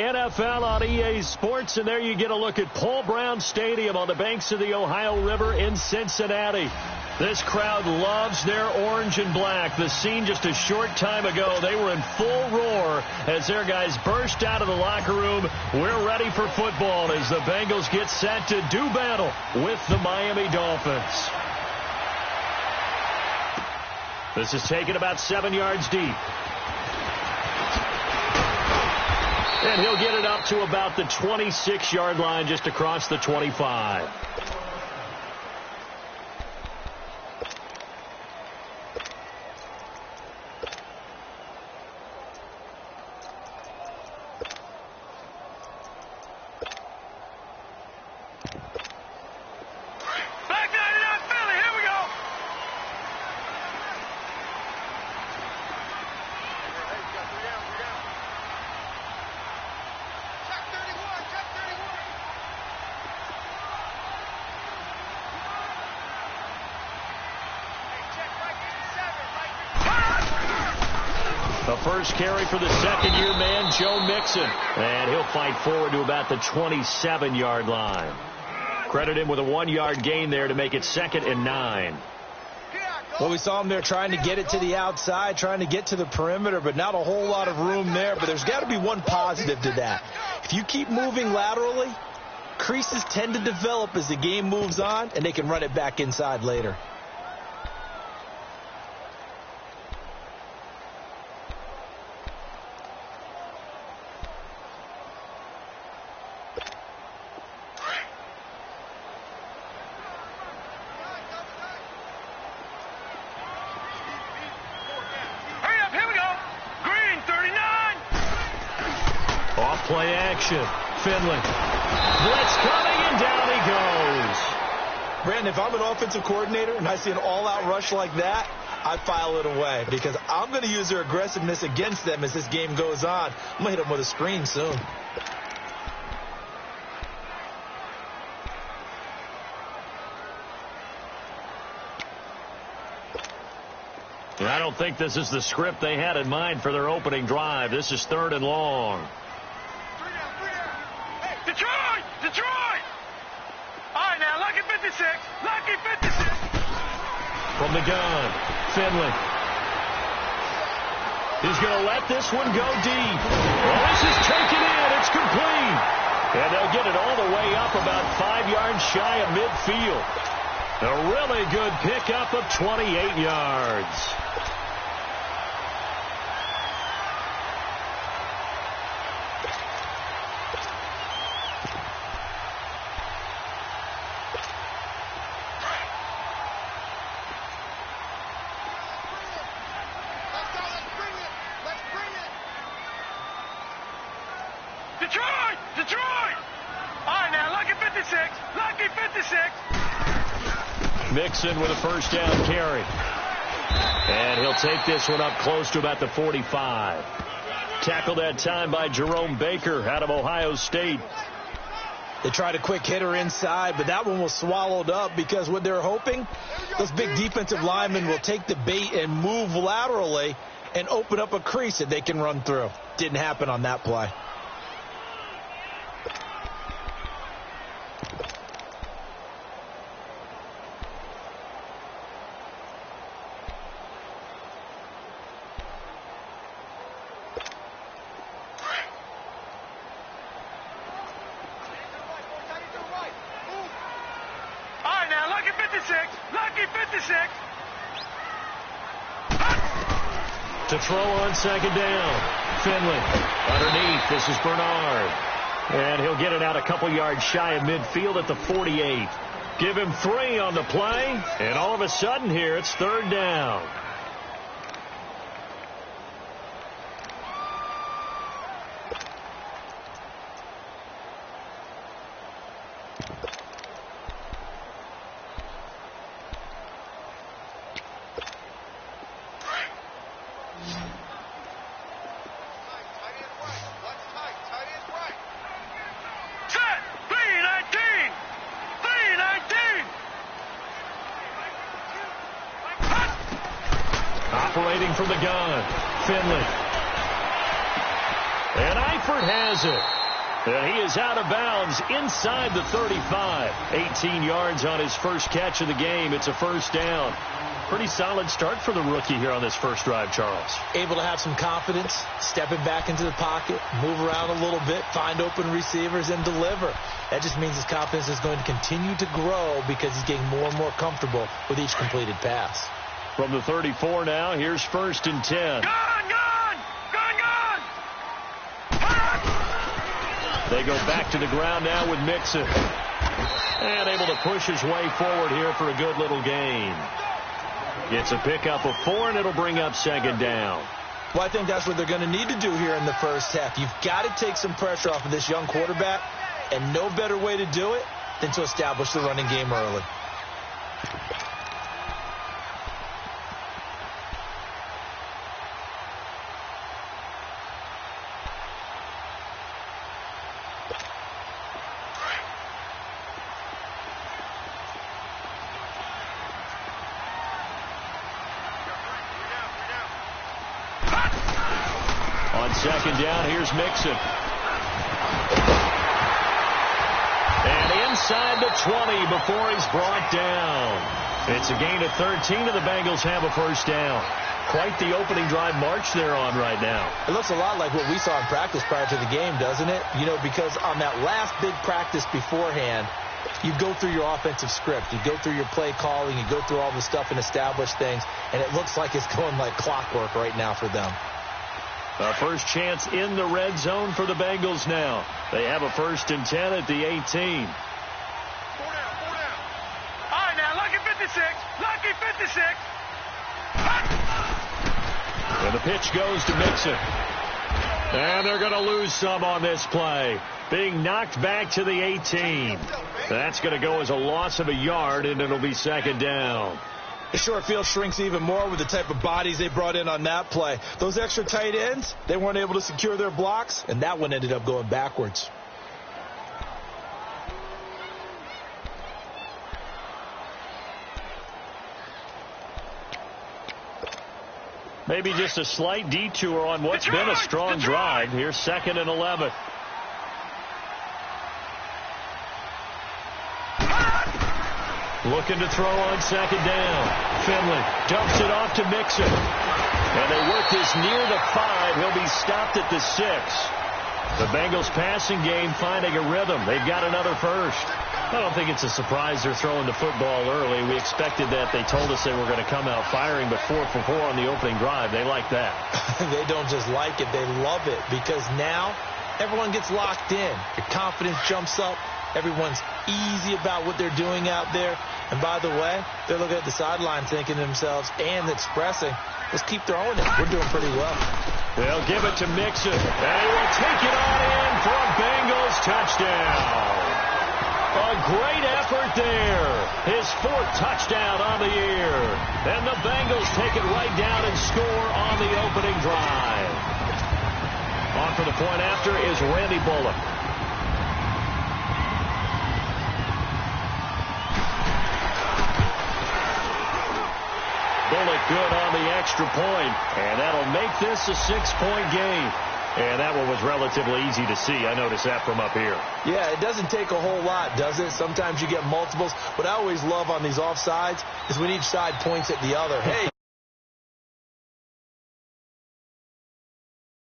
NFL on EA Sports, and there you get a look at Paul Brown Stadium on the banks of the Ohio River in Cincinnati. This crowd loves their orange and black. The scene just a short time ago, they were in full roar as their guys burst out of the locker room. We're ready for football as the Bengals get set to do battle with the Miami Dolphins. This is taken about 7 yards deep. And he'll get it up to about the 26-yard line, just across the 25. The first carry for the second-year man, Joe Mixon. And he'll fight forward to about the 27-yard line. Credit him with a 1-yard gain there to make it 2nd and 9. Well, we saw him there trying to get it to the outside, trying to get to the perimeter, but not a whole lot of room there. But there's got to be one positive to that. If you keep moving laterally, creases tend to develop as the game moves on, and they can run it back inside later. Play action. Finley. Blitz coming, and down he goes. Brandon, if I'm an offensive coordinator and I see an all-out rush like that, I file it away because I'm going to use their aggressiveness against them as this game goes on. I'm going to hit them with a screen soon. I don't think this is the script they had in mind for their opening drive. This is 3rd and long. Detroit! All right, now, lucky 56. Lucky 56. From the gun, Finley. He's going to let this one go deep. Well, this is taken in. It's complete. And they'll get it all the way up about 5 yards shy of midfield. A really good pickup of 28 yards. Detroit! All right, now, lucky 56. Lucky 56. Mixon with a first down carry. And he'll take this one up close to about the 45. Tackled that time by Jerome Baker out of Ohio State. They tried a quick hitter inside, but that one was swallowed up because what they're hoping, those big defensive linemen will take the bait and move laterally and open up a crease that they can run through. Didn't happen on that play. Lucky 56. To throw on 2nd down. Finley underneath. This is Bernard. And he'll get it out a couple yards shy of midfield at the 48. Give him 3 on the play. And all of a sudden here, it's 3rd down. Operating from the gun, Finley. And I Seifert has it. And he is out of bounds inside the 35. 18 yards on his first catch of the game. It's a first down. Pretty solid start for the rookie here on this first drive, Charles. Able to have some confidence, stepping back into the pocket, move around a little bit, find open receivers, and deliver. That just means his confidence is going to continue to grow because he's getting more and more comfortable with each completed pass. From the 34 now, here's 1st and 10. Gone! They go back to the ground now with Mixon. And able to push his way forward here for a good little gain. Gets a pickup of 4, and it'll bring up 2nd down. Well, I think that's what they're going to need to do here in the first half. You've got to take some pressure off of this young quarterback, and no better way to do it than to establish the running game early. On 2nd down, here's Mixon. And inside the 20 before he's brought down. It's a gain of 13, and the Bengals have a first down. Quite the opening drive march they're on right now. It looks a lot like what we saw in practice prior to the game, doesn't it? You know, because on that last big practice beforehand, you go through your offensive script. You go through your play calling. You go through all the stuff and establish things. And it looks like it's going like clockwork right now for them. A first chance in the red zone for the Bengals now. They have a 1st and 10 at the 18. 4 down. All right, now, lucky 56. Lucky 56. And the pitch goes to Mixon. And they're going to lose some on this play. Being knocked back to the 18. That's going to go as a loss of a yard, and it'll be 2nd down. The short field shrinks even more with the type of bodies they brought in on that play. Those extra tight ends, they weren't able to secure their blocks, and that one ended up going backwards. Maybe just a slight detour on what's been a strong drive. Here's 2nd and 11. Looking to throw on 2nd down. Finley dumps it off to Mixon. And they work this near the 5. He'll be stopped at the 6. The Bengals passing game finding a rhythm. They've got another first. I don't think it's a surprise they're throwing the football early. We expected that. They told us they were going to come out firing, but 4 for 4 on the opening drive. They like that. They don't just like it. They love it because now everyone gets locked in. Your confidence jumps up. Everyone's easy about what they're doing out there. And by the way, they're looking at the sideline thinking to themselves and expressing, let's keep throwing it. We're doing pretty well. They'll give it to Mixon. And he will take it on in for a Bengals touchdown. A great effort there. His 4th touchdown on the year. And the Bengals take it right down and score on the opening drive. On for the point after is Randy Bullock. Bullock good on the extra point, and that'll make this a 6-point game. And that one was relatively easy to see. I noticed that from up here. Yeah, it doesn't take a whole lot, does it? Sometimes you get multiples. What I always love on these offsides is when each side points at the other. Hey,